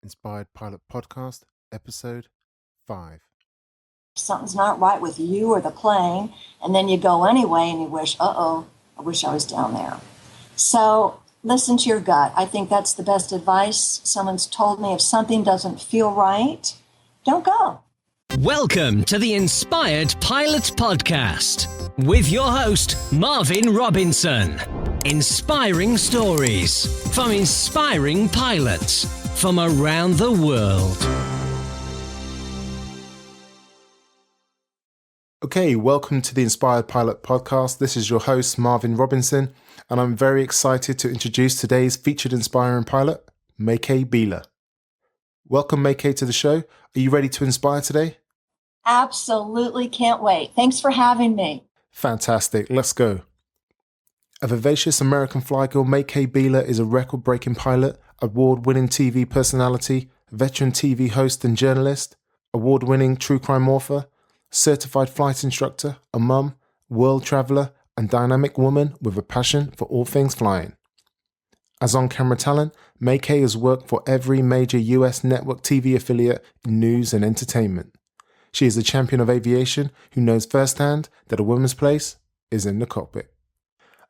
Inspired Pilot Podcast, Episode 5. Something's not right with you or the plane, and then you go anyway and you wish, I wish I was down there. So listen to your gut. I think that's the best advice. Someone's told me if something doesn't feel right, don't go. Welcome to the Inspired Pilot Podcast with your host, Marvin Robinson. Inspiring stories from inspiring pilots from around the world. Okay, welcome to the Inspired Pilot Podcast. This is your host, Marvin Robinson, and I'm very excited to introduce today's featured inspiring pilot, MayCay Beeler. Welcome, MayCay, to the show. Are you ready to inspire today? Absolutely can't wait. Thanks for having me. Fantastic. Let's go. A vivacious American fly girl, MayCay Beeler is a record-breaking pilot, award-winning TV personality, veteran TV host and journalist, award-winning true crime author, certified flight instructor, a mum, world traveler, and dynamic woman with a passion for all things flying. As on-camera talent, MayCay has worked for every major US network TV affiliate in news and entertainment. She is a champion of aviation who knows firsthand that a woman's place is in the cockpit.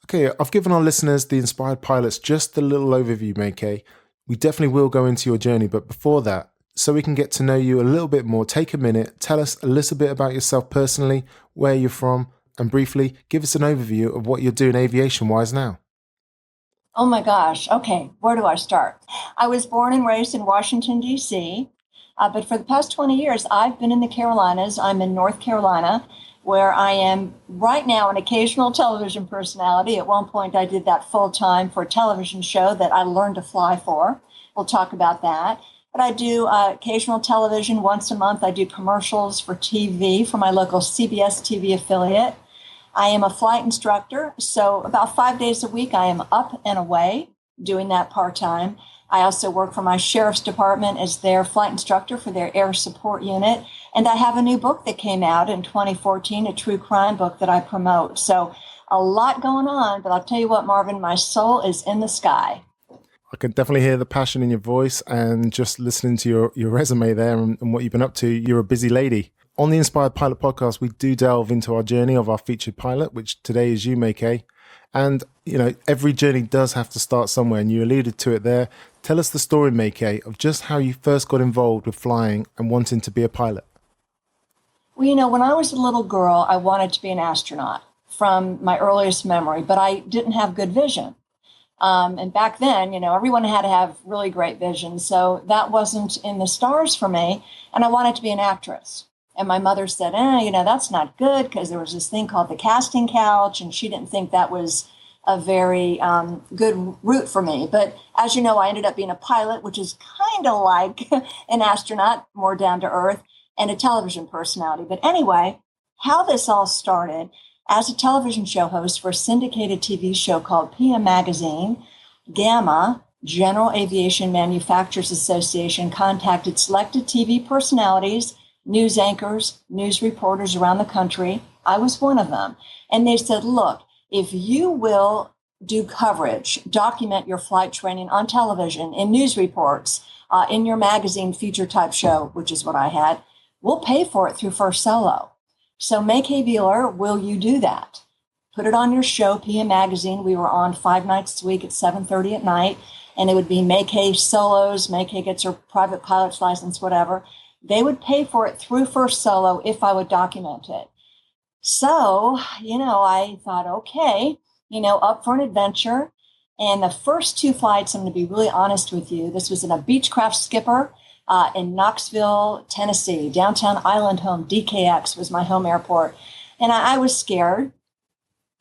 Okay, I've given our listeners, the Inspired Pilots, just a little overview, MayCay. We definitely will go into your journey, but before that, so we can get to know you a little bit more, take a minute, tell us a little bit about yourself personally, where you're from, and briefly give us an overview of what you're doing aviation-wise now. Oh my gosh. Okay, where do I start? I was born and raised in Washington, D.C., but for the past 20 years, I've been in the Carolinas. I'm in North Carolina, where I am right now an occasional television personality. At one point, I did that full-time for a television show that I learned to fly for. We'll talk about that. But I do occasional television once a month. I do commercials for TV for my local CBS TV affiliate. I am a flight instructor, so about 5 days a week I am up and away doing that part-time. I also work for my sheriff's department as their flight instructor for their air support unit. And I have a new book that came out in 2014, a true crime book that I promote. So a lot going on, but I'll tell you what, Marvin, my soul is in the sky. I can definitely hear the passion in your voice, and just listening to your resume there and what you've been up to, you're a busy lady. On the Inspired Pilot Podcast, we do delve into our journey of our featured pilot, which today is you, MayCay. And, you know, every journey does have to start somewhere, and you alluded to it there. Tell us the story, MayCay, of just how you first got involved with flying and wanting to be a pilot. Well, you know, when I was a little girl, I wanted to be an astronaut from my earliest memory, but I didn't have good vision. And back then, you know, everyone had to have really great vision. So that wasn't in the stars for me. And I wanted to be an actress. And my mother said, you know, that's not good, because there was this thing called the casting couch, and she didn't think that was a very good route for me. But as you know, I ended up being a pilot, which is kind of like an astronaut, more down to earth, and a television personality. But anyway, how this all started, as a television show host for a syndicated TV show called PM Magazine, GAMA, General Aviation Manufacturers Association, contacted selected TV personalities, news anchors, news reporters around the country. I was one of them. And they said, look, if you will do coverage, document your flight training on television, in news reports, in your magazine feature type show, which is what I had, we'll pay for it through First Solo. So MayCay Beeler, will you do that? Put it on your show, PM Magazine. We were on 5 nights a week at 7:30 at night, and it would be MayCay solos, MayCay gets her private pilot's license, whatever. They would pay for it through First Solo if I would document it. So, you know, I thought, okay, you know, up for an adventure. And the first 2 flights, I'm going to be really honest with you, this was in a Beechcraft Skipper in Knoxville, Tennessee, downtown Island Home, DKX was my home airport. And I was scared.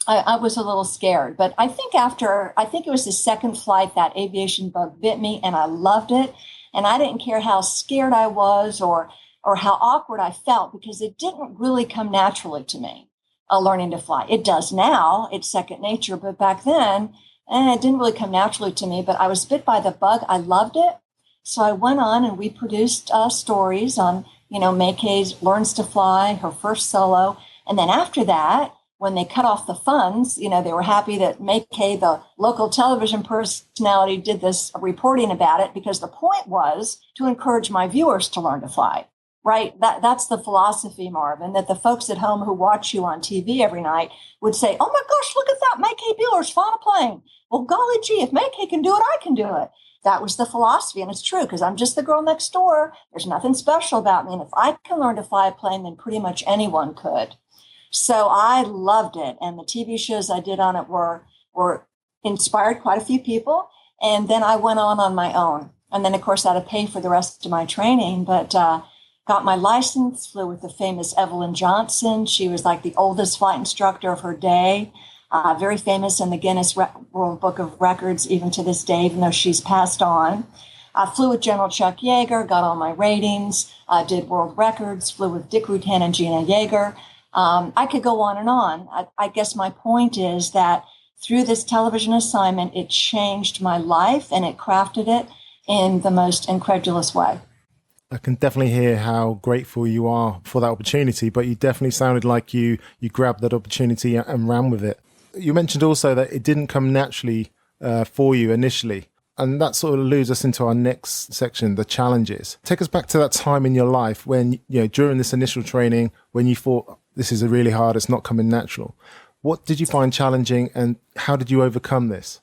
I was a little scared. But I think it was the second flight, that aviation bug bit me, and I loved it. And I didn't care how scared I was or how awkward I felt, because it didn't really come naturally to me, learning to fly. It does now. It's second nature. But back then, it didn't really come naturally to me. But I was bit by the bug. I loved it. So I went on and we produced stories on, you know, MayCay learns to fly, her first solo. And then after that, when they cut off the funds, they were happy that MayCay, the local television personality, did this reporting about it, because the point was to encourage my viewers to learn to fly, right? That's the philosophy, Marvin, that the folks at home who watch you on TV every night would say, oh my gosh, look at that, MayCay Beeler's flying a plane. Well, golly gee, if MayCay can do it, I can do it. That was the philosophy, and it's true, because I'm just the girl next door. There's nothing special about me, and if I can learn to fly a plane, then pretty much anyone could. So I loved it, and the TV shows I did on it were inspired quite a few people, and then I went on my own. And then, of course, I had to pay for the rest of my training, but got my license, flew with the famous 𝗟𝗏𝗡. She was like the oldest flight instructor of her day. Very famous in the Guinness World Book of Records, even to this day, even though she's passed on. I flew with General Chuck Yeager, got all my ratings, did world records, flew with Dick Rutan and Gina Yeager. I could go on and on. I guess my point is that through this television assignment, it changed my life, and it crafted it in the most incredulous way. I can definitely hear how grateful you are for that opportunity, but you definitely sounded like you grabbed that opportunity and ran with it. You mentioned also that it didn't come naturally for you initially, and that sort of leads us into our next section, the challenges. Take us back to that time in your life when, during this initial training, when you thought, this is really hard, it's not coming natural. What did you find challenging, and how did you overcome this?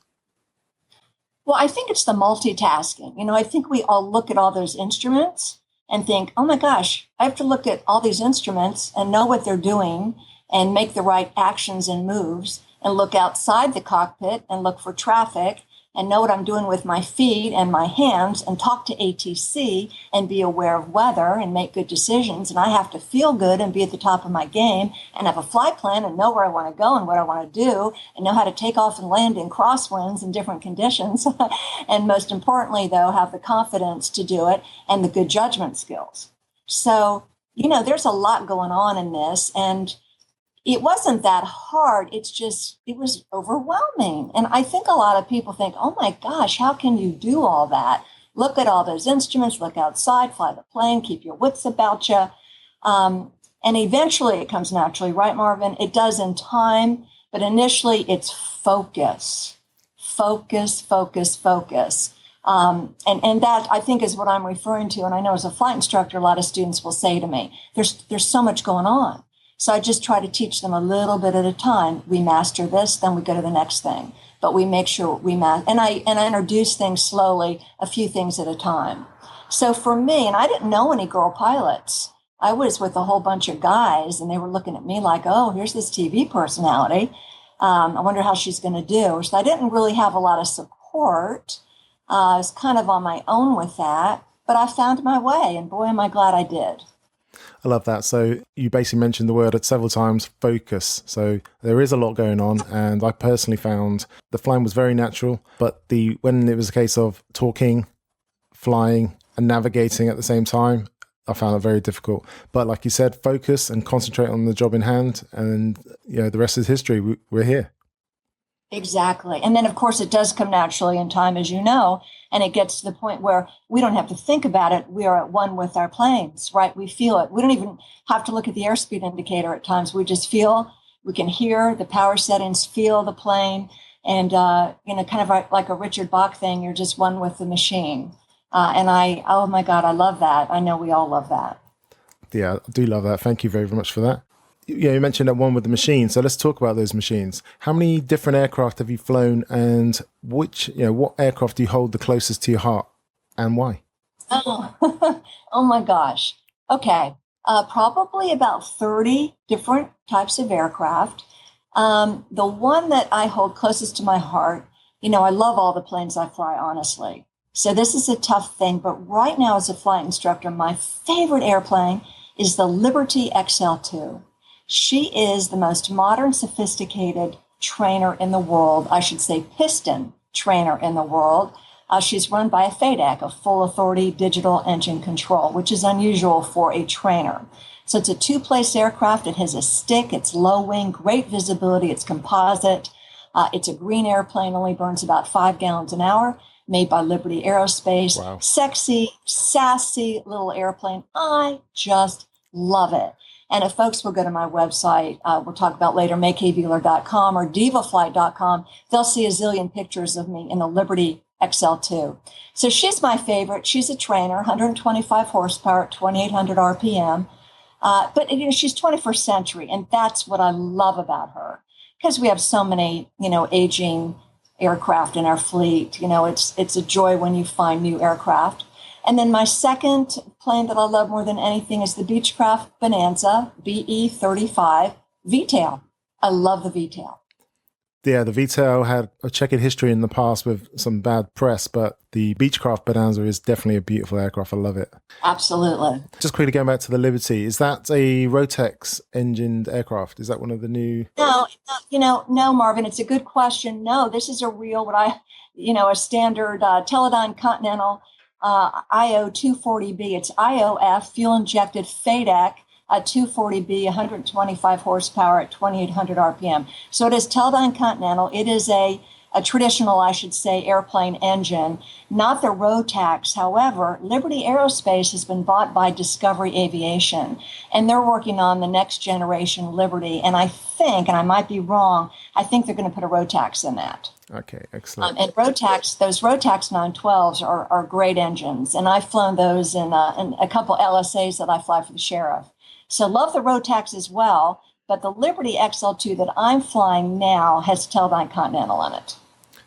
Well, I think it's the multitasking. I think we all look at all those instruments and think, oh my gosh, I have to look at all these instruments and know what they're doing and make the right actions and moves, and look outside the cockpit and look for traffic and know what I'm doing with my feet and my hands, and talk to ATC and be aware of weather and make good decisions. And I have to feel good and be at the top of my game and have a flight plan and know where I want to go and what I want to do, and know how to take off and land in crosswinds in different conditions. And most importantly, though, have the confidence to do it and the good judgment skills. So, there's a lot going on in this, and it wasn't that hard. It was overwhelming. And I think a lot of people think, oh my gosh, how can you do all that? Look at all those instruments, look outside, fly the plane, keep your wits about you. And eventually it comes naturally, right, Marvin? It does in time, but initially it's focus. Focus, focus, focus. And that, I think, is what I'm referring to. And I know as a flight instructor, a lot of students will say to me, there's so much going on. So I just try to teach them a little bit at a time. We master this, then we go to the next thing. But we make sure we master, and I introduce things slowly, a few things at a time. So for me, and I didn't know any girl pilots. I was with a whole bunch of guys, and they were looking at me like, oh, here's this TV personality. I wonder how she's going to do. So I didn't really have a lot of support. I was kind of on my own with that, but I found my way, and boy, am I glad I did. I love that. So you basically mentioned the word several times, focus. So there is a lot going on, and I personally found the flying was very natural, but when it was a case of talking, flying, and navigating at the same time, I found it very difficult. But like you said, focus and concentrate on the job in hand, and the rest is history. We're here. Exactly. And then, of course, it does come naturally in time, as you know, and it gets to the point where we don't have to think about it. We are at one with our planes, right? We feel it. We don't even have to look at the airspeed indicator at times. We just feel, we can hear the power settings, feel the plane, and, kind of like a Richard Bach thing, you're just one with the machine. Oh my God, I love that. I know we all love that. Yeah, I do love that. Thank you very much for that. You mentioned that one with the machine. So let's talk about those machines. How many different aircraft have you flown, and what aircraft do you hold the closest to your heart, and why? Oh, oh my gosh. Okay. Probably about 30 different types of aircraft. The one that I hold closest to my heart, I love all the planes I fly, honestly. So this is a tough thing, but right now as a flight instructor, my favorite airplane is the Liberty XL2. She is the most modern, sophisticated trainer in the world. I should say piston trainer in the world. She's run by a FADEC, a full authority digital engine control, which is unusual for a trainer. So it's a two-place aircraft. It has a stick. It's low wing, great visibility. It's composite. It's a green airplane, only burns about 5 gallons an hour, made by Liberty Aerospace. Wow. Sexy, sassy little airplane. I just love it. And if folks will go to my website, we'll talk about later, MayCayBeeler.com or 𝗣𝗶𝗹𝗀𝗀𝗋.com, they'll see a zillion pictures of me in the Liberty XL2. So she's my favorite. She's a trainer, 125 horsepower at 2,800 RPM. But she's 21st century, and that's what I love about her, because we have so many, aging aircraft in our fleet. It's a joy when you find new aircraft. And then my second plane that I love more than anything is the Beechcraft Bonanza BE-35 V-tail. I love the V-tail. Yeah, the 𝗣𝗂 had a checkered history in the past with some bad press, but the Beechcraft Bonanza is definitely a beautiful aircraft. I love it. Absolutely. Just quickly going back to the Liberty, is that a Rotex engined aircraft? Is that one of the new? No, Marvin, it's a good question. No, this is a real, a standard Teledyne Continental IO-240B. It's IOF, fuel injected FADEC. 240B, 125 horsepower at 2,800 RPM. So it is Teledyne Continental. It is a traditional, I should say, airplane engine, not the Rotax. However, Liberty Aerospace has been bought by Discovery Aviation, and they're working on the next generation Liberty. And I think, and I might be wrong, I think they're going to put a Rotax in that. Okay, excellent. And those Rotax 912s are great engines, and I've flown those in a couple LSAs that I fly for the sheriff. So love the Rotax as well, but the Liberty XL2 that I'm flying now has Teledyne Continental in it.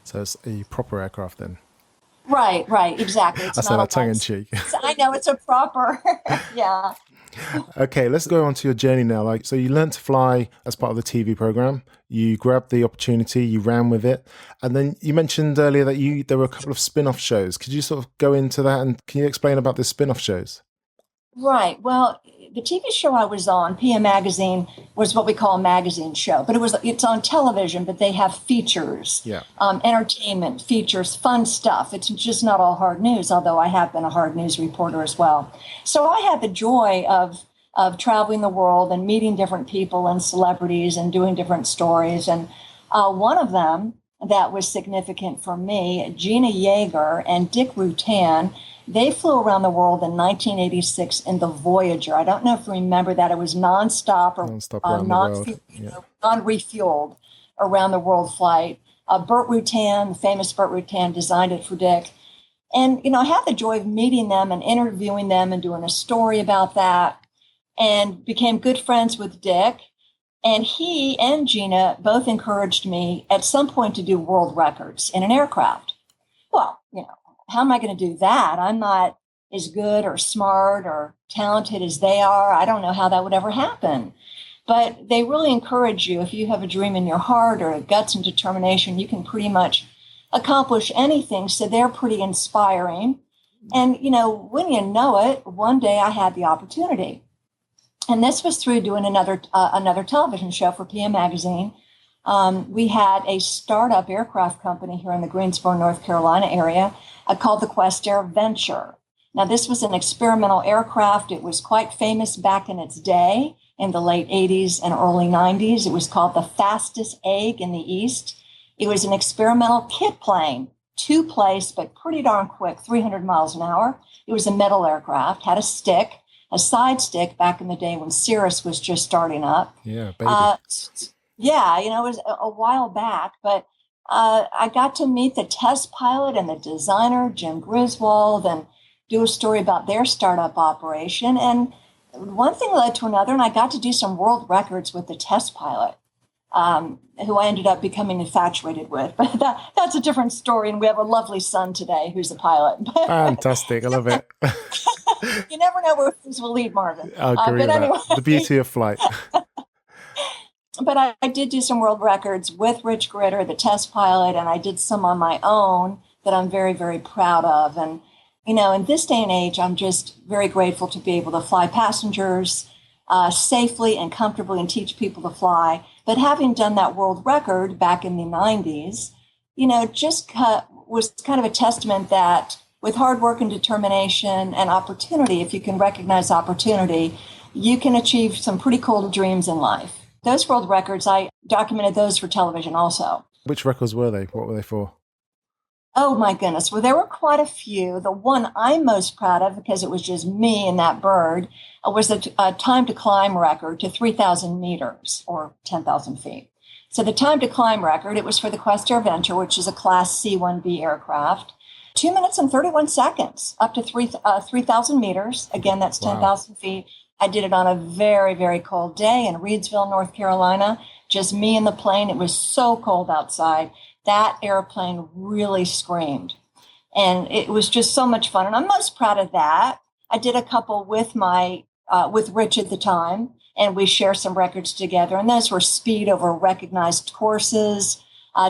So it's a proper aircraft then. Right, exactly. I said that tongue in cheek. I know, it's a proper, yeah. Okay, let's go on to your journey now. So you learned to fly as part of the TV program. You grabbed the opportunity, you ran with it. And then you mentioned earlier that there were a couple of spin-off shows. Could you sort of go into that, and can you explain about the spin-off shows? Right. Well, the TV show I was on, PM Magazine, was what we call a magazine show, but it's on television, but they have features, entertainment, features, fun stuff. It's just not all hard news, although I have been a hard news reporter as well. So I had the joy of traveling the world and meeting different people and celebrities and doing different stories. And one of them that was significant for me, Gina Yeager and Dick Rutan, they flew around the world in 1986 in the Voyager. I don't know if you remember that. It was nonstop or non-refueled around the world flight. Burt Rutan, the famous Burt Rutan, designed it for Dick. And, I had the joy of meeting them and interviewing them and doing a story about that, and became good friends with Dick. And he and Gina both encouraged me at some point to do world records in an aircraft. Well, how am I going to do that? I'm not as good or smart or talented as they are. I don't know how that would ever happen. But they really encourage you. If you have a dream in your heart or guts and determination, you can pretty much accomplish anything. So they're pretty inspiring. And, when you know it, one day I had the opportunity. And this was through doing another television show for PM Magazine. We had a startup aircraft company here in the Greensboro, North Carolina area called the Quest Air Venture. Now, this was an experimental aircraft. It was quite famous back in its day in the late 80s and early 90s. It was called the fastest egg in the East. It was an experimental kit plane, two-place, but pretty darn quick, 300 miles an hour. It was a metal aircraft, had a side stick back in the day when Cirrus was just starting up. Yeah, baby. It was a while back, but I got to meet the test pilot and the designer, Jim Griswold, and do a story about their startup operation. And one thing led to another, and I got to do some world records with the test pilot, who I ended up becoming infatuated with. But that's a different story, and we have a lovely son today who's a pilot. Fantastic. I love it. You never know where things will lead, Marvin. I agree with anyway. that. The beauty of flight. But I did do some world records with Rich Gritter, the test pilot, and I did some on my own that I'm very, very proud of. And, in this day and age, I'm just very grateful to be able to fly passengers safely and comfortably and teach people to fly. But having done that world record back in the 90s, was kind of a testament that with hard work and determination and opportunity, if you can recognize opportunity, you can achieve some pretty cool dreams in life. Those world records, I documented those for television also. Which records were they? What were they for? Oh my goodness. Well, there were quite a few. The one I'm most proud of, because it was just me and that bird, was a time to climb record to 3,000 meters or 10,000 feet. So the time to climb record, it was for the 𝗚𝗏𝗃𝗃, which is a class C-1B aircraft. 2 minutes and 31 seconds, up to 3,000 meters. Again, that's 10,000 feet. I did it on a very, very cold day in Reidsville, North Carolina. Just me and the plane. It was so cold outside. That airplane really screamed. And it was just so much fun. And I'm most proud of that. I did a couple with with Rich at the time, and we share some records together. And those were speed over recognized courses,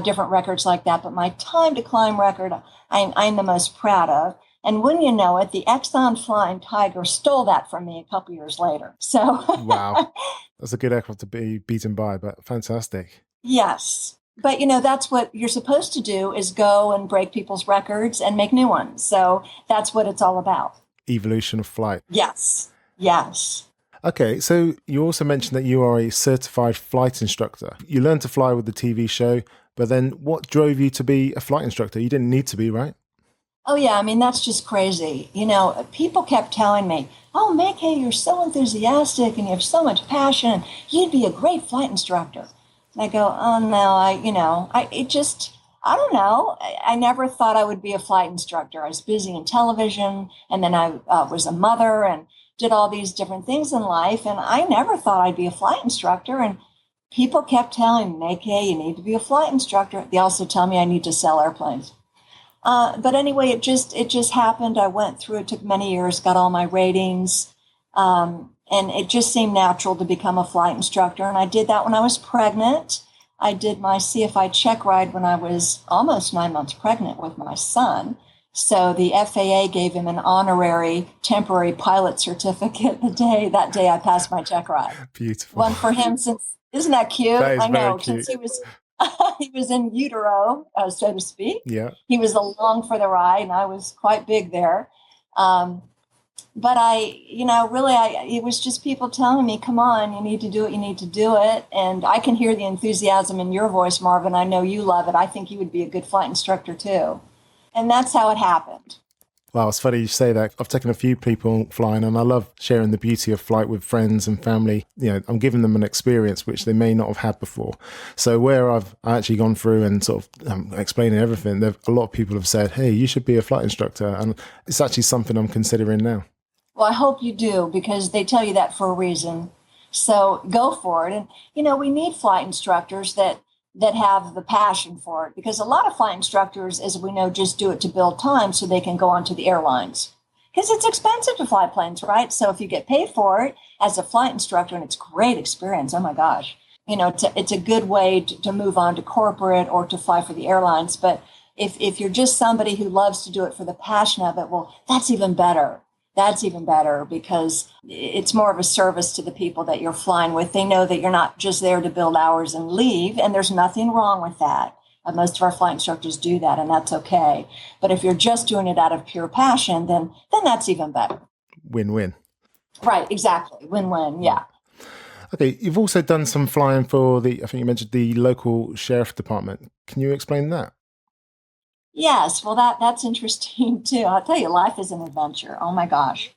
different records like that. But my time to climb record, I'm the most proud of. And when you know it, the Exxon Flying Tiger stole that from me a couple years later. So wow, that's a good aircraft to be beaten by, but fantastic. Yes. But, that's what you're supposed to do, is go and break people's records and make new ones. So that's what it's all about. Evolution of flight. Yes. Yes. Okay, so you also mentioned that you are a certified flight instructor. You learned to fly with the TV show, but then what drove you to be a flight instructor? You didn't need to be, right? Oh, yeah. I mean, that's just crazy. People kept telling me, oh, MayCay, you're so enthusiastic and you have so much passion. You'd be a great flight instructor. And I go, oh, no, I don't know. I never thought I would be a flight instructor. I was busy in television, and then I was a mother and did all these different things in life. And I never thought I'd be a flight instructor. And people kept telling me, MayCay, you need to be a flight instructor. They also tell me I need to sell airplanes. But anyway, it just happened. I went through, it took many years, got all my ratings. And it just seemed natural to become a flight instructor. And I did that when I was pregnant. I did my CFI check ride when I was almost 9 months pregnant with my son. So the FAA gave him an honorary temporary pilot certificate that day I passed my check ride. Beautiful. One for him isn't that cute? That is I know, very cute. since he was in utero, so to speak. Yeah. He was along for the ride, and I was quite big there. But it was just people telling me, come on, you need to do it, you need to do it. And I can hear the enthusiasm in your voice, Marvin. I know you love it. I think you would be a good flight instructor too. And that's how it happened. Wow, it's funny you say that. I've taken a few people flying, and I love sharing the beauty of flight with friends and family. I'm giving them an experience which they may not have had before. So where I've actually gone through and sort of explaining everything, a lot of people have said, hey, you should be a flight instructor. And it's actually something I'm considering now. Well, I hope you do, because they tell you that for a reason. So go for it. And, we need flight instructors that have the passion for it, because a lot of flight instructors, as we know, just do it to build time so they can go on to the airlines, because it's expensive to fly planes, right? So if you get paid for it as a flight instructor, and it's a great experience, oh my gosh, it's a good way to move on to corporate or to fly for the airlines. But if you're just somebody who loves to do it for the passion of it, well, that's even better. That's even better, because it's more of a service to the people that you're flying with. They know that you're not just there to build hours and leave, and there's nothing wrong with that. Most of our flight instructors do that, and that's okay. But if you're just doing it out of pure passion, then that's even better. Win-win. Right, exactly. Win-win, yeah. Okay, you've also done some flying for I think you mentioned the local sheriff department. Can you explain that? Yes, well, that's interesting too. I'll tell you, life is an adventure. Oh my gosh.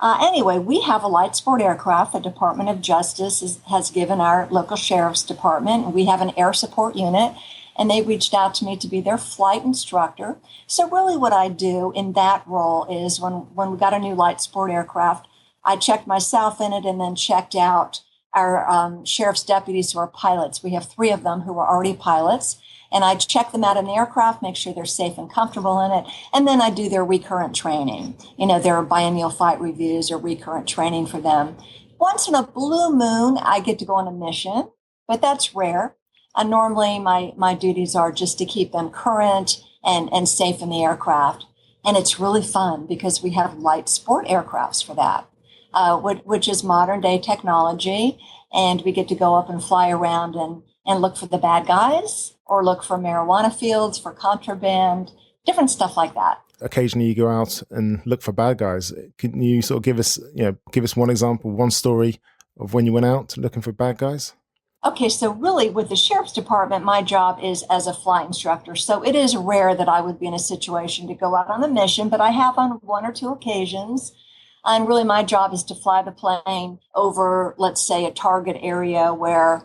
Anyway, we have a light sport aircraft the Department of Justice has given our local sheriff's department. We have an air support unit, and they reached out to me to be their flight instructor. So really what I do in that role is when we got a new light sport aircraft, I checked myself in it and then checked out our sheriff's deputies who are pilots. We have 3 of them who are already pilots. And I check them out in the aircraft, make sure they're safe and comfortable in it. And then I do their recurrent training, their biennial flight reviews or recurrent training for them. Once in a blue moon, I get to go on a mission, but that's rare. And normally my duties are just to keep them current and safe in the aircraft. And it's really fun because we have light sport aircrafts for that, which is modern day technology. And we get to go up and fly around and look for the bad guys, or look for marijuana fields, for contraband, different stuff like that. Occasionally you go out and look for bad guys. Can you sort of give us one example, one story of when you went out looking for bad guys? Okay, so really with the Sheriff's Department, my job is as a flight instructor. So it is rare that I would be in a situation to go out on a mission, but I have on one or two occasions. And really my job is to fly the plane over, let's say, a target area where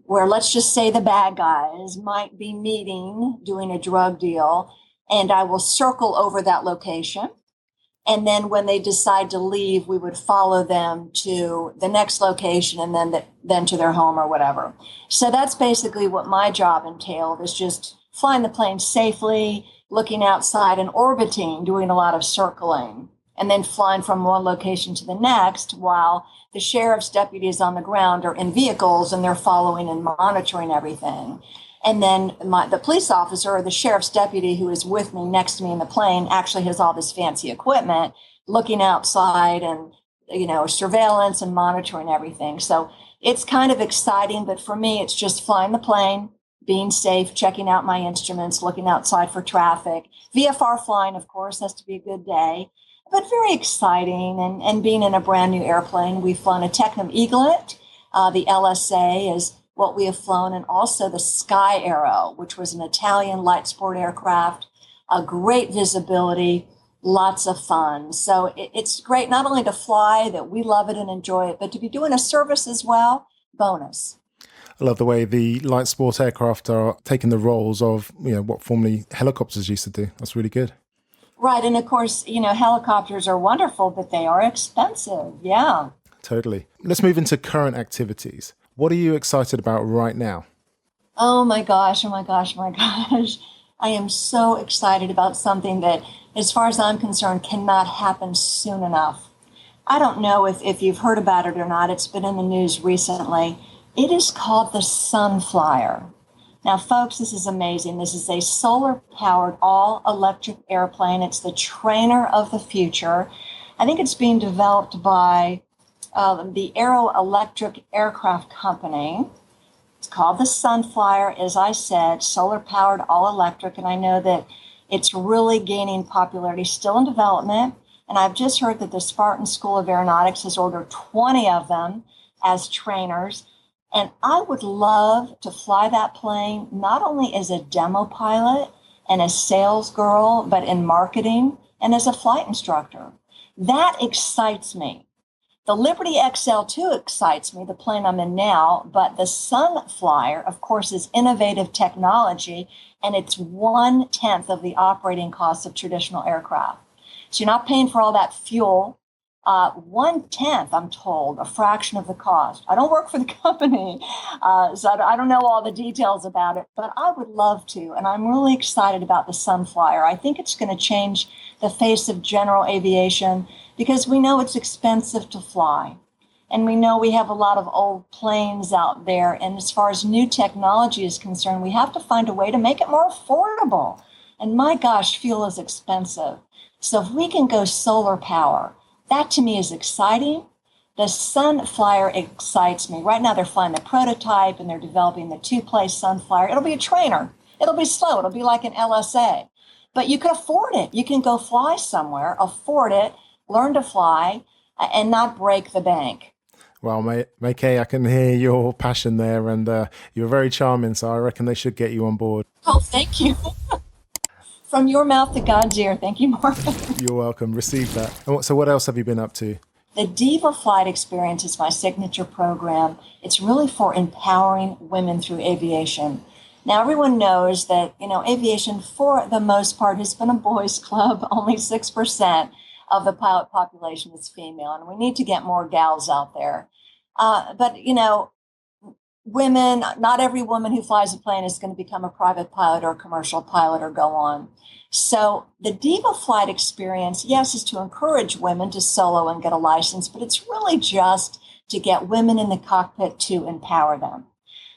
let's just say the bad guys might be meeting, doing a drug deal, and I will circle over that location. And then when they decide to leave, we would follow them to the next location and then to their home or whatever. So that's basically what my job entailed, is just flying the plane safely, looking outside and orbiting, doing a lot of circling, and then flying from one location to the next while the sheriff's deputies on the ground are in vehicles and they're following and monitoring everything. And then the police officer or the sheriff's deputy who is with me, next to me in the plane, actually has all this fancy equipment, looking outside and, surveillance and monitoring everything. So it's kind of exciting, but for me, it's just flying the plane, being safe, checking out my instruments, looking outside for traffic. VFR flying, of course, has to be a good day, but very exciting. And being in a brand new airplane, we've flown a Tecnam Eaglet. The LSA is what we have flown, and also the Sky Arrow, which was an Italian light sport aircraft, a great visibility, lots of fun. So it's great not only to fly, that we love it and enjoy it, but to be doing a service as well, bonus. I love the way the light sport aircraft are taking the roles of, what formerly helicopters used to do. That's really good. Right. And of course, helicopters are wonderful, but they are expensive. Yeah. Totally. Let's move into current activities. What are you excited about right now? Oh my gosh. I am so excited about something that, as far as I'm concerned, cannot happen soon enough. I don't know if you've heard about it or not. It's been in the news recently. It is called the Sunflyer. Now, folks, this is amazing. This is a solar-powered, all-electric airplane. It's the trainer of the future. I think it's being developed by the Aero Electric Aircraft Company. It's called the Sunflyer, as I said, solar-powered, all-electric, and I know that it's really gaining popularity, still in development, and I've just heard that the Spartan School of Aeronautics has ordered 20 of them as trainers, and I would love to fly that plane not only as a demo pilot and a sales girl, but in marketing and as a flight instructor. That excites me. The Liberty XL2 excites me, the plane I'm in now, but the Sunflyer, of course, is innovative technology, and it's 1/10 of the operating costs of traditional aircraft. So you're not paying for all that fuel. 1/10, I'm told, a fraction of the cost. I don't work for the company, so I don't know all the details about it, but I would love to, and I'm really excited about the Sunflyer. I think it's going to change the face of general aviation, because we know it's expensive to fly. And we know we have a lot of old planes out there. And as far as new technology is concerned, we have to find a way to make it more affordable. And my gosh, fuel is expensive. So if we can go solar power, that to me is exciting. The Sunflyer excites me. Right now they're flying the prototype and they're developing the two-place Sunflyer. It'll be a trainer. It'll be slow. It'll be like an LSA. But you can afford it. You can go fly somewhere, afford it, learn to fly, and not break the bank. Well, MayCay, I can hear your passion there, and you're very charming, so I reckon they should get you on board. Oh, thank you. From your mouth to God's ear. Thank you, Mark. You're welcome. Receive that. And so what else have you been up to? The Diva Flight Experience is my signature program. It's really for empowering women through aviation. Now, everyone knows that, aviation, for the most part, has been a boys' club. Only 6% of the pilot population is female, and we need to get more gals out there. But women, not every woman who flies a plane is going to become a private pilot or a commercial pilot or go on. So the Diva Flight Experience, yes, is to encourage women to solo and get a license, but it's really just to get women in the cockpit to empower them.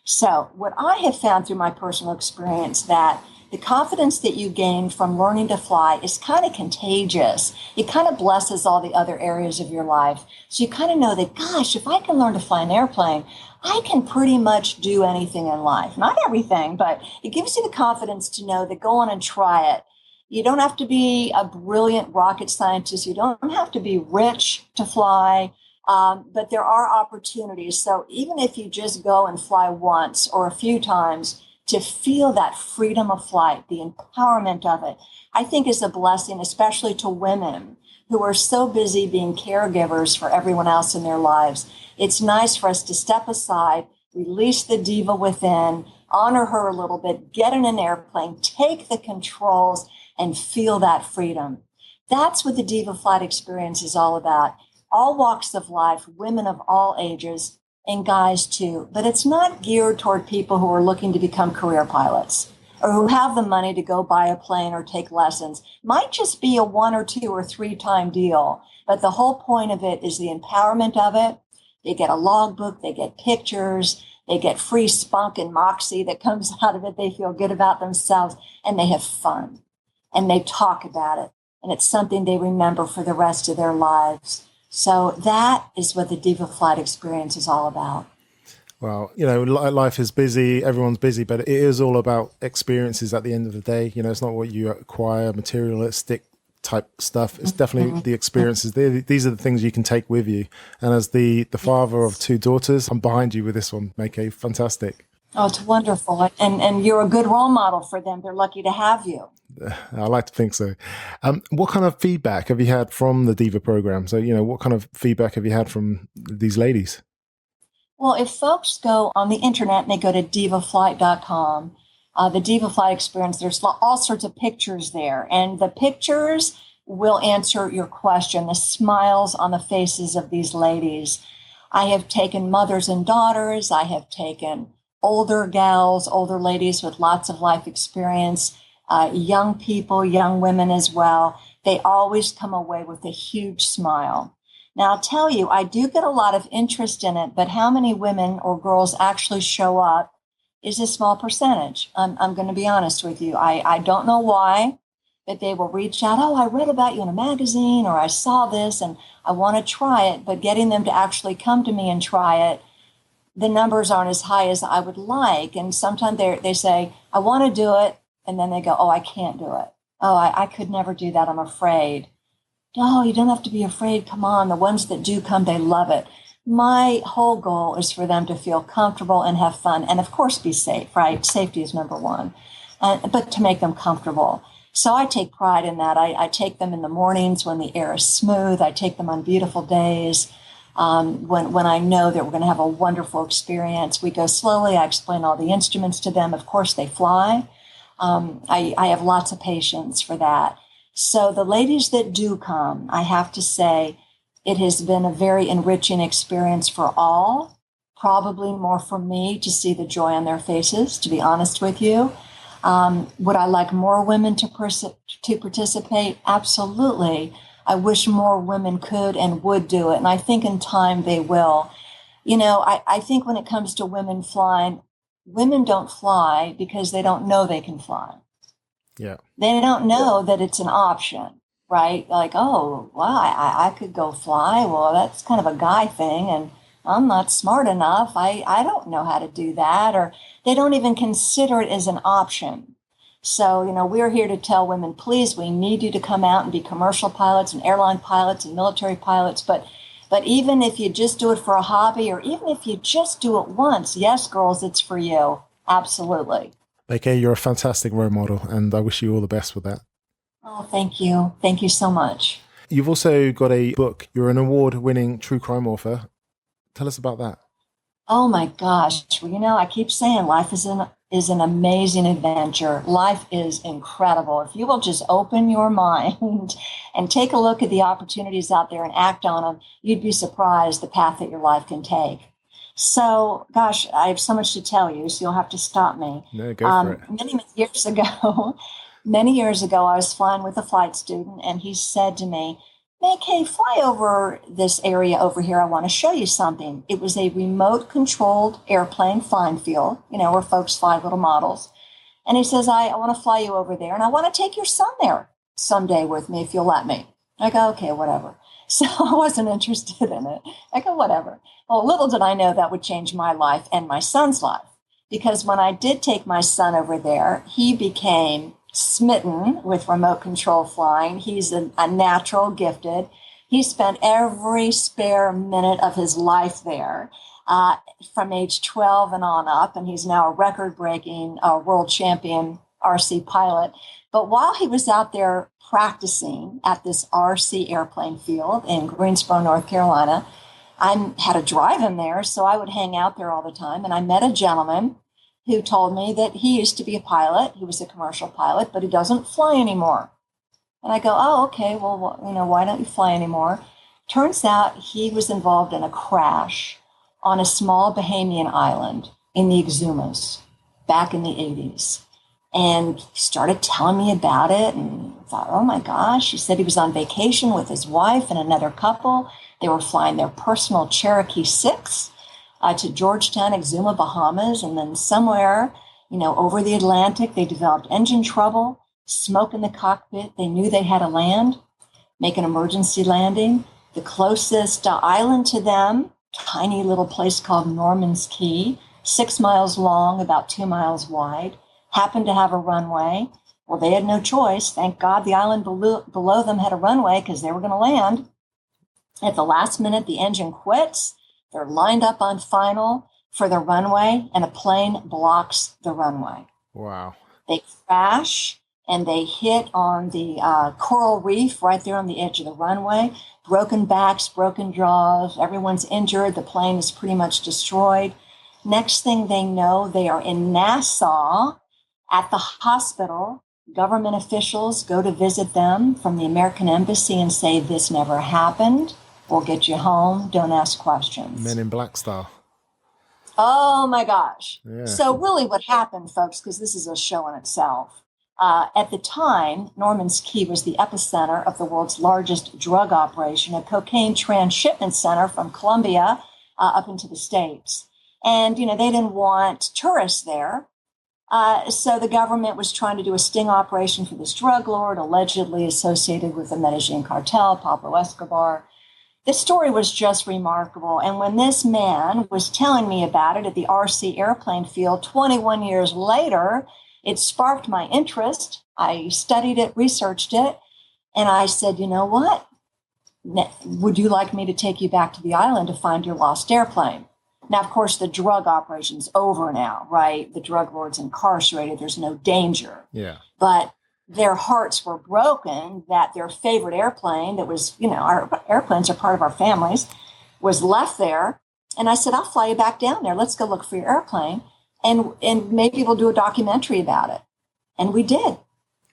So what I have found through my personal experience, that the confidence that you gain from learning to fly is kind of contagious. It kind of blesses all the other areas of your life. So you kind of know that, gosh, if I can learn to fly an airplane, I can pretty much do anything in life. Not everything, but it gives you the confidence to know that go on and try it. You don't have to be a brilliant rocket scientist. You don't have to be rich to fly. But there are opportunities. So even if you just go and fly once or a few times, to feel that freedom of flight, the empowerment of it, I think is a blessing, especially to women who are so busy being caregivers for everyone else in their lives. It's nice for us to step aside, release the diva within, honor her a little bit, get in an airplane, take the controls, and feel that freedom. That's what the Diva Flight experience is all about. All walks of life, women of all ages, and guys too. But it's not geared toward people who are looking to become career pilots or who have the money to go buy a plane or take lessons. Might just be a 1 or 2 or 3 time deal. But the whole point of it is the empowerment of it. They get a logbook, they get pictures, they get free spunk and moxie that comes out of it. They feel good about themselves and they have fun and they talk about it. And it's something they remember for the rest of their lives. So that is what the Diva Flight experience is all about. Well, life is busy, everyone's busy, but it is all about experiences at the end of the day. It's not what you acquire, materialistic type stuff. It's definitely the experiences. These are the things you can take with you. And as the father of 2 daughters, I'm behind you with this one, MayCay. Fantastic. Oh, it's wonderful. And you're a good role model for them. They're lucky to have you. I like to think so. What kind of feedback have you had from the Diva program? So, what kind of feedback have you had from these ladies? Well, if folks go on the internet and they go to divaflight.com, the Diva Flight experience, there's all sorts of pictures there. And the pictures will answer your question, the smiles on the faces of these ladies. I have taken mothers and daughters. I have taken older gals, older ladies with lots of life experience, young people, young women as well. They always come away with a huge smile. Now, I'll tell you, I do get a lot of interest in it, but how many women or girls actually show up is a small percentage. I'm going to be honest with you. I don't know why, but they will reach out. Oh, I read about you in a magazine, or I saw this and I want to try it. But getting them to actually come to me and try it, the numbers aren't as high as I would like. And sometimes they say, I want to do it. And then they go, oh, I can't do it. Oh, I could never do that. I'm afraid. No, you don't have to be afraid. Come on. The ones that do come, they love it. My whole goal is for them to feel comfortable and have fun. And of course, be safe, right? Safety is number one, but to make them comfortable. So I take pride in that. I take them in the mornings when the air is smooth. I take them on beautiful days. When I know that we're going to have a wonderful experience, we go slowly. I explain all the instruments to them. Of course, they fly. I have lots of patience for that. So the ladies that do come, I have to say, it has been a very enriching experience for all, probably more for me to see the joy on their faces, to be honest with you. Would I like more women to participate? Absolutely. I wish more women could and would do it. And I think in time they will. I think when it comes to women flying, women don't fly because they don't know they can fly. Yeah. They don't know that it's an option, right? Like, oh, wow, I could go fly. Well, that's kind of a guy thing, and I'm not smart enough. I don't know how to do that. Or they don't even consider it as an option. So, we're here to tell women, please, we need you to come out and be commercial pilots and airline pilots and military pilots. But even if you just do it for a hobby, or even if you just do it once, yes, girls, it's for you. Absolutely. MayCay, you're a fantastic role model, and I wish you all the best with that. Oh, thank you. Thank you so much. You've also got a book. You're an award-winning true crime author. Tell us about that. Oh, my gosh. Well, I keep saying life is an amazing adventure. Life is incredible. If you will just open your mind and take a look at the opportunities out there and act on them, you'd be surprised the path that your life can take. So, gosh, I have so much to tell you, so you'll have to stop me. No, go for it. Many years ago, I was flying with a flight student, and he said to me, MayCay, fly over this area over here. I want to show you something. It was a remote-controlled airplane flying field, where folks fly little models. And he says, I want to fly you over there, and I want to take your son there someday with me if you'll let me. I go, okay, whatever. So I wasn't interested in it. I go, whatever. Well, little did I know that would change my life and my son's life. Because when I did take my son over there, he became smitten with remote control flying. He's a natural, gifted. He spent every spare minute of his life there from age 12 and on up, and he's now a record-breaking world champion RC pilot. But while he was out there practicing at this RC airplane field in Greensboro, North Carolina, I had to drive him there, so I would hang out there all the time. And I met a gentleman who told me that he used to be a pilot. He was a commercial pilot, but he doesn't fly anymore. And I go, oh, okay, well, why don't you fly anymore? Turns out he was involved in a crash on a small Bahamian island in the 𝗟𝗓𝗏 back in the 80s. And he started telling me about it, and I thought, oh my gosh. He said he was on vacation with his wife and another couple. They were flying their personal Cherokee 6 to Georgetown, 𝗟𝗓𝗏, Bahamas, and then somewhere, over the Atlantic, they developed engine trouble, smoke in the cockpit. They knew they had to land, make an emergency landing. The closest island to them, tiny little place called Norman's Key, 6 miles long, about 2 miles wide, happened to have a runway. Well, they had no choice. Thank God the island below them had a runway because they were going to land. At the last minute, the engine quits. They're lined up on final for the runway, and a plane blocks the runway. Wow. They crash, and they hit on the coral reef right there on the edge of the runway. Broken backs, broken jaws, everyone's injured. The plane is pretty much destroyed. Next thing they know, they are in Nassau at the hospital. Government officials go to visit them from the American embassy and say, this never happened. We'll get you home. Don't ask questions. Men in Black style. Oh, my gosh. Yeah. So really what happened, folks, because this is a show in itself, at the time, Norman's Key was the epicenter of the world's largest drug operation, a cocaine transshipment center from Colombia up into the States. And, they didn't want tourists there. So the government was trying to do a sting operation for this drug lord, allegedly associated with the Medellin cartel, 𝗍𝗶𝗆 Escobar. This story was just remarkable. And when this man was telling me about it at the RC airplane field 21 years later, it sparked my interest. I studied it, researched it, and I said, you know what? Would you like me to take you back to the island to find your lost airplane? Now, of course, the drug operation's over now, right? The drug lord's incarcerated. There's no danger. Yeah. But their hearts were broken that their favorite airplane that was, our airplanes are part of our families, was left there. And I said, I'll fly you back down there. Let's go look for your airplane. And maybe we'll do a documentary about it. And we did.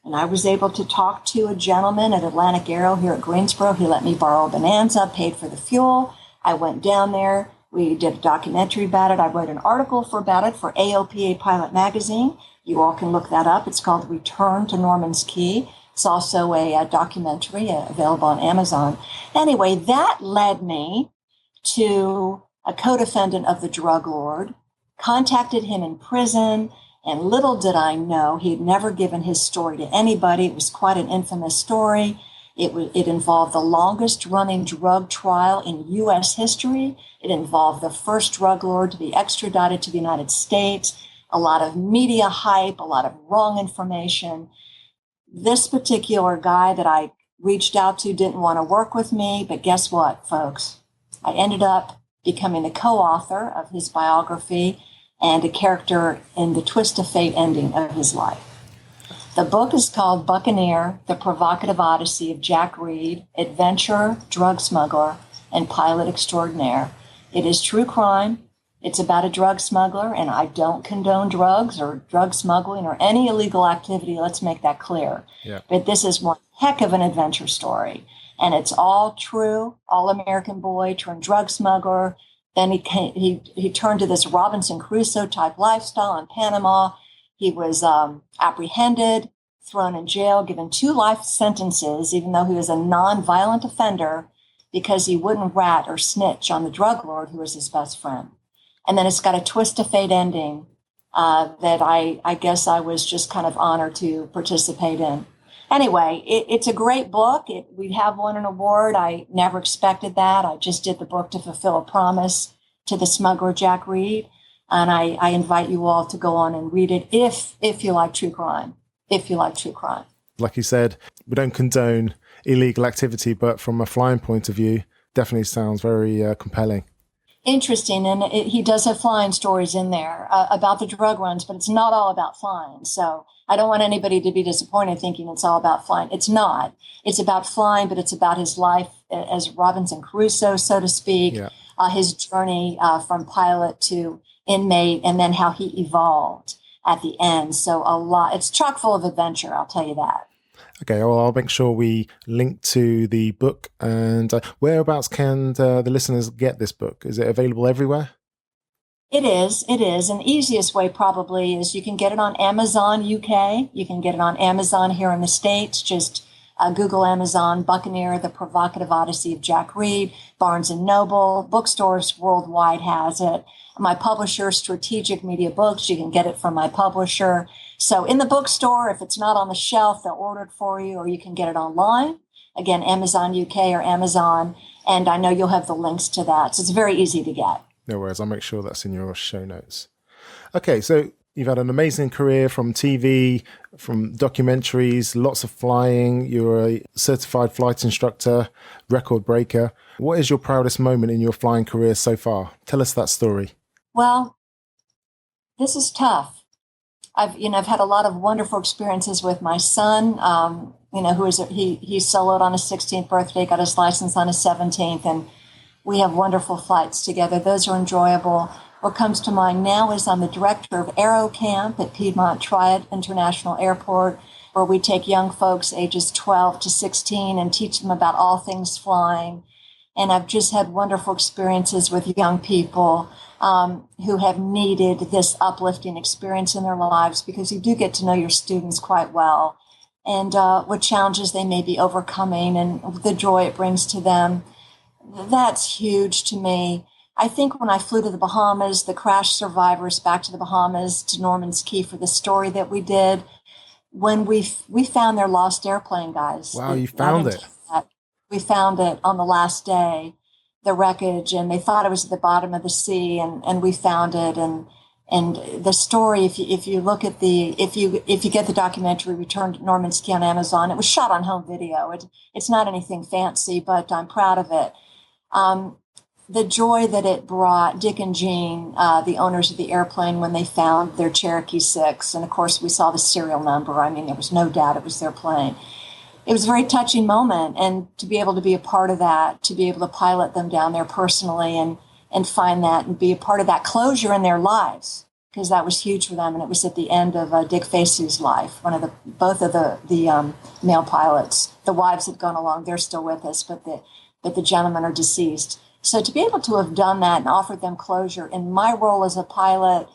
And I was able to talk to a gentleman at Atlantic Aero here at Greensboro. He let me borrow a Bonanza, paid for the fuel. I went down there. We did a documentary about it. I wrote an article about it for AOPA Pilot Magazine. You all can look that up. It's called Return to Norman's Key. It's also a documentary available on Amazon. Anyway, that led me to a co-defendant of the drug lord, contacted him in prison, and little did I know he'd never given his story to anybody. It was quite an infamous story. It involved the longest running drug trial in U.S. history. It involved the first drug lord to be extradited to the United States, a lot of media hype, a lot of wrong information. This particular guy that I reached out to didn't want to work with me, but guess what, folks? I ended up becoming the co-author of his biography and a character in the twist of fate ending of his life. The book is called Buccaneer, The Provocative Odyssey of Jack Reed, Adventurer, Drug Smuggler, and Pilot Extraordinaire. It is true crime. It's about a drug smuggler, and I don't condone drugs or drug smuggling or any illegal activity. Let's make that clear. Yeah. But this is one heck of an adventure story, and it's all true. All-American boy turned drug smuggler. Then he turned to this Robinson Crusoe type lifestyle in Panama. He was apprehended, thrown in jail, given 2 life sentences, even though he was a non-violent offender, because he wouldn't rat or snitch on the drug lord who was his best friend. And then it's got a twist of fate ending that I guess I was just kind of honored to participate in. Anyway, it's a great book. We have won an award. I never expected that. I just did the book to fulfill a promise to the smuggler, Jack Reed. And I invite you all to go on and read it if you like true crime. If you like true crime. Like you said, we don't condone illegal activity, but from a flying point of view, definitely sounds very compelling. Interesting. And he does have flying stories in there about the drug runs, but it's not all about flying. So I don't want anybody to be disappointed thinking it's all about flying. It's not. It's about flying, but it's about his life as Robinson Crusoe, so to speak, his journey from pilot to inmate, and then how he evolved at the end. So it's chock full of adventure, I'll tell you that. Okay, well, I'll make sure we link to the book. And whereabouts can the listeners get this book? Is it available everywhere? It is. And the easiest way probably is you can get it on Amazon UK. You can get it on Amazon here in the States. Just Google Amazon Buccaneer, The Provocative Odyssey of Jack Reed. Barnes & Noble, bookstores worldwide has it. My publisher, Strategic Media Books, you can get it from my publisher. So in the bookstore, if it's not on the shelf, they'll order it for you, or you can get it online. Again, Amazon UK or Amazon. And I know you'll have the links to that. So it's very easy to get. No worries. I'll make sure that's in your show notes. Okay, so you've had an amazing career from TV, from documentaries, lots of flying. You're a certified flight instructor, record breaker. What is your proudest moment in your flying career so far? Tell us that story. Well, this is tough. I've had a lot of wonderful experiences with my son, he soloed on his 16th birthday, got his license on his 17th, and we have wonderful flights together. Those are enjoyable. What comes to mind now is I'm the director of Aero Camp at 𝗵𝗂𝗃 International Airport, where we take young folks ages 12 to 16 and teach them about all things flying. And I've just had wonderful experiences with young people who have needed this uplifting experience in their lives, because you do get to know your students quite well and what challenges they may be overcoming and the joy it brings to them. That's huge to me. I think when I flew to the Bahamas, the crash survivors back to the Bahamas, to Norman's Key for the story that we did, when we found their lost airplane, guys. Wow, you found it. We found it on the last day, the wreckage, and they thought it was at the bottom of the sea, and we found it. And the story, if you look at if you get the documentary Return to Norman's Key on Amazon, it was shot on home video. It's not anything fancy, but I'm proud of it. The joy that it brought Dick and Jean, the owners of the airplane, when they found their Cherokee 6, and of course we saw the serial number. I mean, there was no doubt it was their plane. It was a very touching moment, and to be able to be a part of that, to be able to pilot them down there personally and find that and be a part of that closure in their lives, because that was huge for them. And it was at the end of 𝗑𝗪𝗓𝗄's life, both of the male pilots. The wives had gone along; they're still with us, but the gentlemen are deceased. So to be able to have done that and offered them closure in my role as a pilot,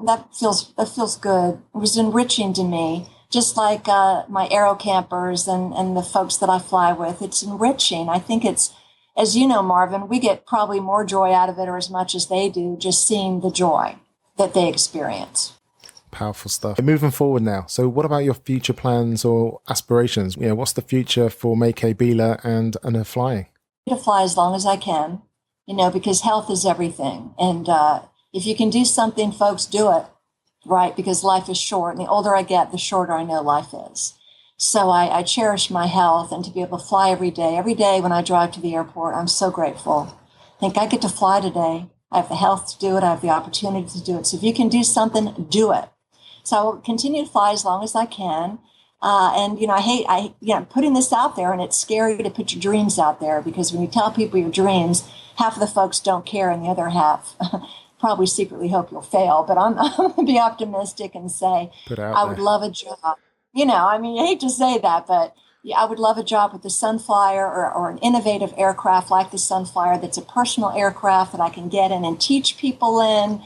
that feels good. It was enriching to me. Just like my aero campers and the folks that I fly with, it's enriching. I think it's, as you know, Marvin, we get probably more joy out of it, or as much as they do, just seeing the joy that they experience. Powerful stuff. Moving forward now. So what about your future plans or aspirations? What's the future for MayCay Beeler and her flying? To fly as long as I can, because health is everything. And if you can do something, folks, do it. Right, because life is short, and the older I get, the shorter I know life is. So I cherish my health, and to be able to fly every day. Every day when I drive to the airport, I'm so grateful. I think I get to fly today. I have the health to do it. I have the opportunity to do it. So if you can do something, do it. So I will continue to fly as long as I can. I hate putting this out there, and it's scary to put your dreams out there, because when you tell people your dreams, half of the folks don't care, and the other half probably secretly hope you'll fail. But I'm going to be optimistic and say I would love a job. I hate to say that, but I would love a job with the Sunflyer or an innovative aircraft like the Sunflyer that's a personal aircraft that I can get in and teach people in,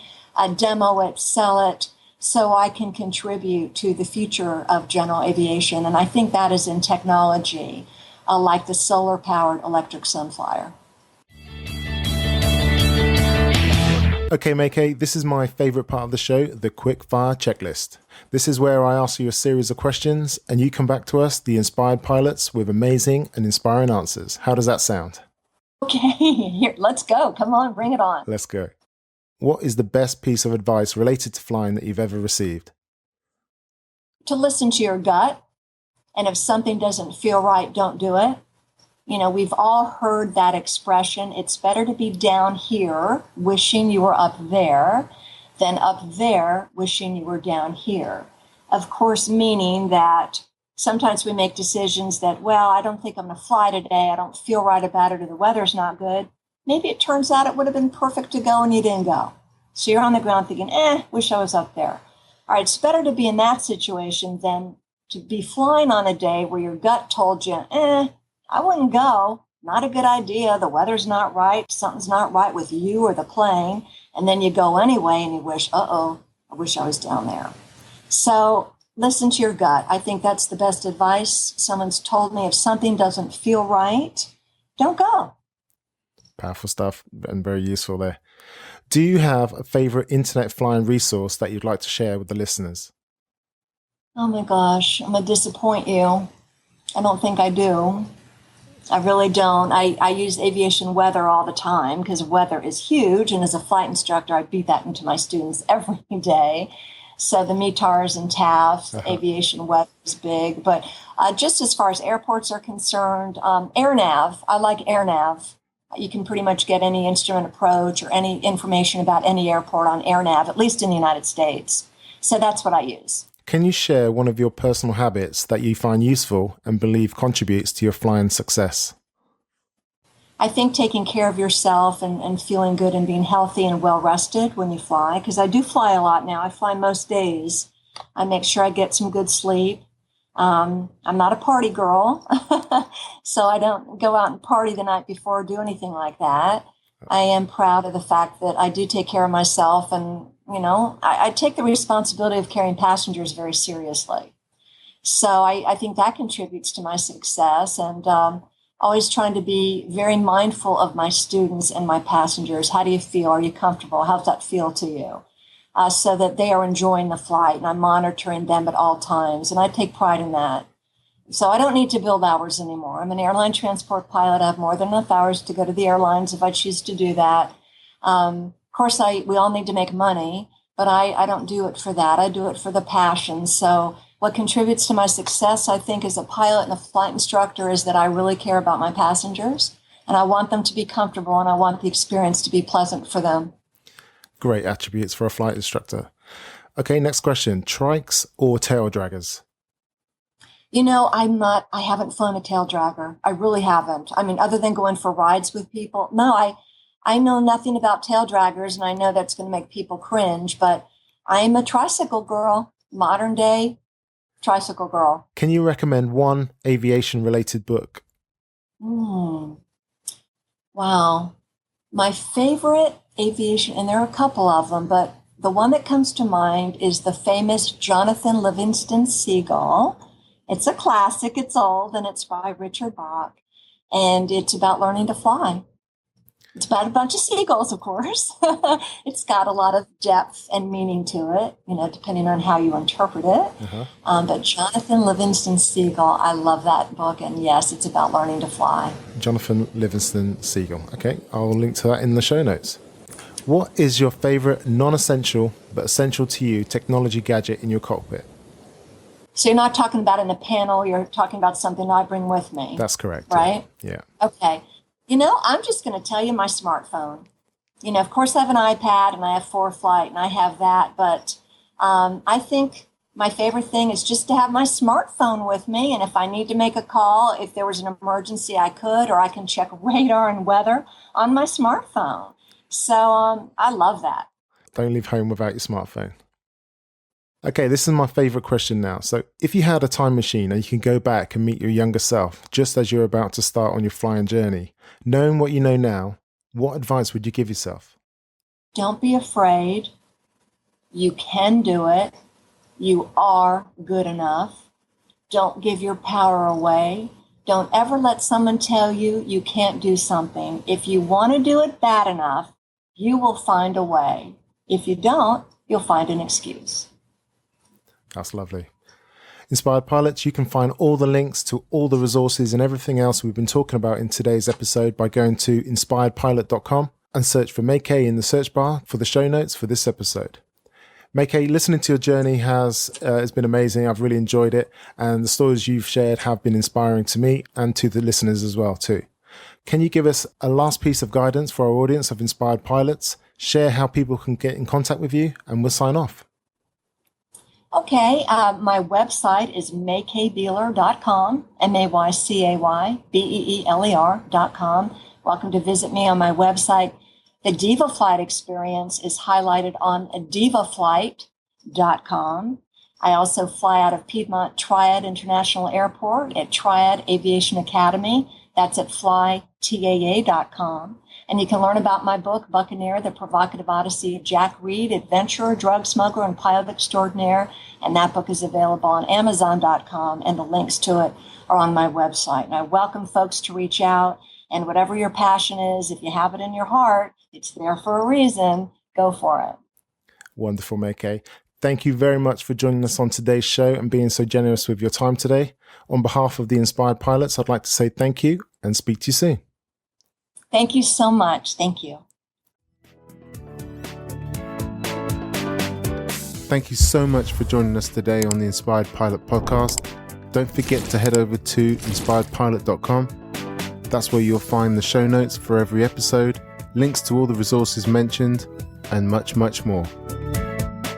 demo it, sell it, so I can contribute to the future of general aviation. And I think that is in technology, like the solar-powered electric Sunflyer. Okay, MayCay, this is my favorite part of the show, the quick fire checklist. This is where I ask you a series of questions and you come back to us, the inspired pilots, with amazing and inspiring answers. How does that sound? Okay, here, let's go. Come on, bring it on. Let's go. What is the best piece of advice related to flying that you've ever received? To listen to your gut, And if something doesn't feel right, don't do it. You know, we've all heard that expression. It's better to be down here wishing you were up there than up there wishing you were down here. Of course, meaning that sometimes we make decisions that, well, I don't think I'm going to fly today. I don't feel right about it, or the weather's not good. Maybe it turns out it would have been perfect to go and you didn't go. So you're on the ground thinking, wish I was up there. All right, it's better to be in that situation than to be flying on a day where your gut told you, I wouldn't go. Not a good idea. The weather's not right. Something's not right with you or the plane. And then you go anyway and you wish, I wish I was down there. So listen to your gut. I think that's the best advice. Someone's told me if something doesn't feel right, don't go. Powerful stuff and very useful there. Do you have a favorite internet flying resource that you'd like to share with the listeners? Oh my gosh, I'm going to disappoint you. I don't think I do. I really don't. I use aviation weather all the time because weather is huge. And as a flight instructor, I beat that into my students every day. So the METARs and TAFs, aviation weather is big. But just as far as airports are concerned, AirNav, I like AirNav. You can pretty much get any instrument approach or any information about any airport on AirNav, at least in the United States. So that's what I use. Can you share one of your personal habits that you find useful and believe contributes to your flying success? I think taking care of yourself and feeling good and being healthy and well rested when you fly, because I do fly a lot now. I fly most days. I make sure I get some good sleep. I'm not a party girl, so I don't go out and party the night before or do anything like that. I am proud of the fact that I do take care of myself, and, you know, I take the responsibility of carrying passengers very seriously. So I think that contributes to my success, and always trying to be very mindful of my students and my passengers. How do you feel? Are you comfortable? How's that feel to you? So that they are enjoying the flight, and I'm monitoring them at all times. And I take pride in that. So I don't need to build hours anymore. I'm an airline transport pilot. I have more than enough hours to go to the airlines if I choose to do that. Of course, we all need to make money, but I don't do it for that. I do it for the passion. So what contributes to my success, I think, as a pilot and a flight instructor is that I really care about my passengers, and I want them to be comfortable, and I want the experience to be pleasant for them. Great attributes for a flight instructor. Okay, next question. Trikes or tail draggers? You know, I haven't flown a tail dragger. I really haven't. I mean, other than going for rides with people. No, I know nothing about tail draggers, and I know that's going to make people cringe, but I'm a tricycle girl, modern day tricycle girl. Can you recommend one aviation-related book? Wow. My favorite aviation, and there are a couple of them, but the one that comes to mind is the famous Jonathan Livingston Seagull. It's a classic, it's old, and it's by Richard Bach, and it's about learning to fly. It's about a bunch of seagulls, of course. It's got a lot of depth and meaning to it, you know, depending on how you interpret it. But Jonathan Livingston Seagull, I love that book, and yes, it's about learning to fly. Jonathan Livingston Seagull. Okay, I'll link to that in the show notes. What is your favorite non-essential but essential to you technology gadget in your cockpit? So you're not talking about in the panel, you're talking about something I bring with me. That's correct. Right? Yeah. Okay. You know, I'm just going to tell you my smartphone. You know, of course I have an iPad and I have ForeFlight and I have that, but I think my favorite thing is just to have my smartphone with me. And if I need to make a call, if there was an emergency, I could, or I can check radar and weather on my smartphone. So I love that. Don't leave home without your smartphone. Okay, this is my favorite question now. So if you had a time machine and you can go back and meet your younger self, just as you're about to start on your flying journey, knowing what you know now, what advice would you give yourself? Don't be afraid. You can do it. You are good enough. Don't give your power away. Don't ever let someone tell you you can't do something. If you want to do it bad enough, you will find a way. If you don't, you'll find an excuse. That's lovely. Inspired Pilots, you can find all the links to all the resources and everything else we've been talking about in today's episode by going to inspiredpilot.com and search for MayCay in the search bar for the show notes for this episode. MayCay, listening to your journey has been amazing. I've really enjoyed it. And the stories you've shared have been inspiring to me and to the listeners as well, too. Can you give us a last piece of guidance for our audience of inspired pilots? Share how people can get in contact with you, and we'll sign off. Okay, my website is MayCayBeeler.com, MayCayBeeler.com. Welcome to visit me on my website. The Diva Flight experience is highlighted on 𝗣𝗂𝗶𝗀𝗃𝗀𝗃.com. I also fly out of Piedmont Triad International Airport at Triad Aviation Academy. That's at flytaa.com. And you can learn about my book, Buccaneer, The Provocative Odyssey of Jack Reed, adventurer, drug smuggler, and pilot extraordinaire. And that book is available on Amazon.com, and the links to it are on my website. And I welcome folks to reach out, and whatever your passion is, if you have it in your heart, it's there for a reason. Go for it. Wonderful, MayCay. Thank you very much for joining us on today's show and being so generous with your time today. On behalf of the Inspired Pilots, I'd like to say thank you and speak to you soon. Thank you so much. Thank you. Thank you so much for joining us today on the Inspired Pilot podcast. Don't forget to head over to inspiredpilot.com. That's where you'll find the show notes for every episode, links to all the resources mentioned, and much, much more.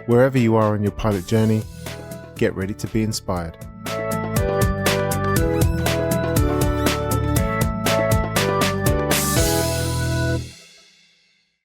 Wherever you are on your pilot journey, get ready to be inspired.